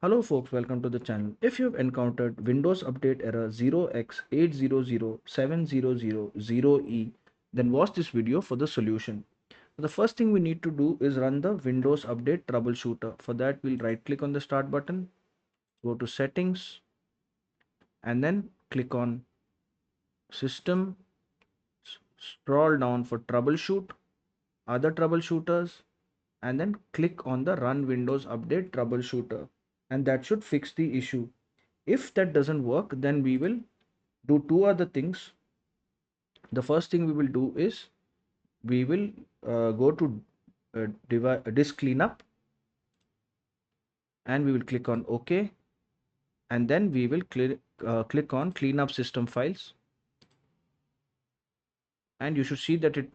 Hello folks, welcome to the channel. If you have encountered Windows Update error 0x8007000e, then watch this video for the solution. The first thing we need to do is run the Windows Update troubleshooter. For that, we'll right click on the start button, go to settings, and then click on system, scroll down for troubleshoot, other troubleshooters, and then click on the run Windows Update troubleshooter, and that should fix the issue. If that doesn't work, then we will do two other things. The first thing we will do is we will go to disk cleanup, and we will click on OK, and then we will click on cleanup system files, and you should see that it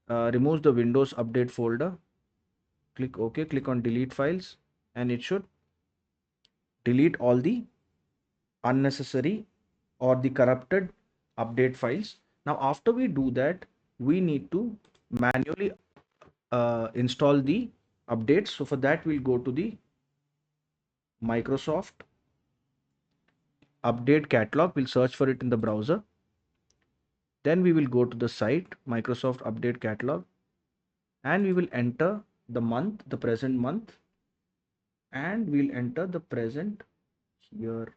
removes the Windows Update folder. Click OK, click on delete files, and it should delete all the unnecessary or the corrupted update files. Now after we do that, we need to manually install the updates. So for that, we'll go to the Microsoft update catalog. We'll search for it in the browser. Then we will go to the site Microsoft update catalog, and we will enter the month, the present month, and we'll enter the present year.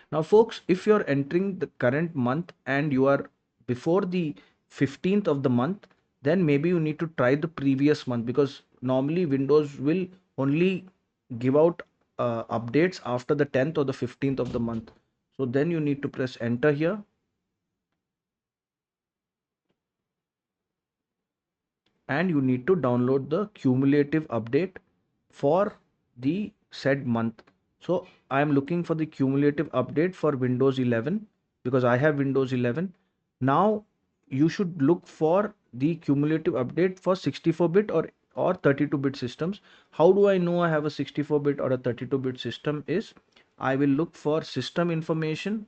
Now folks, if you're entering the current month and you are before the 15th of the month, then maybe you need to try the previous month, because normally Windows will only give out updates after the 10th or the 15th of the month. So then you need to press enter here, and you need to download the cumulative update for the said month. So I am looking for the cumulative update for Windows 11 because I have Windows 11. Now you should look for the cumulative update for 64-bit or 32-bit systems. How do I know I have a 64-bit or a 32-bit system? Is I will look for system information,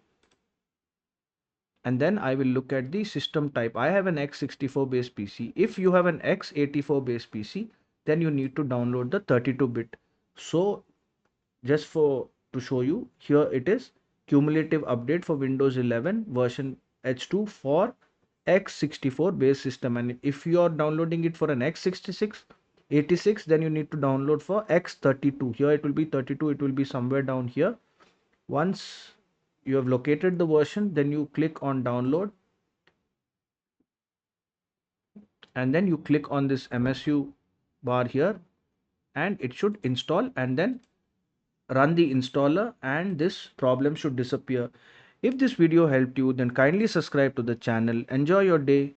and then I will look at the system type. I have an x64 based PC. If you have an x84 based PC, then you need to download the 32-bit. So just for to show you, here it is, cumulative update for Windows 11 version H2 for x64 based system. And if you are downloading it for an x66 86, then you need to download for x32. Here it will be 32, it will be somewhere down here. Once you have located the version, then you click on download, and then you click on this MSU bar here, and it should install, and then run the installer, and this problem should disappear. If this video helped you, then kindly subscribe to the channel. Enjoy your day.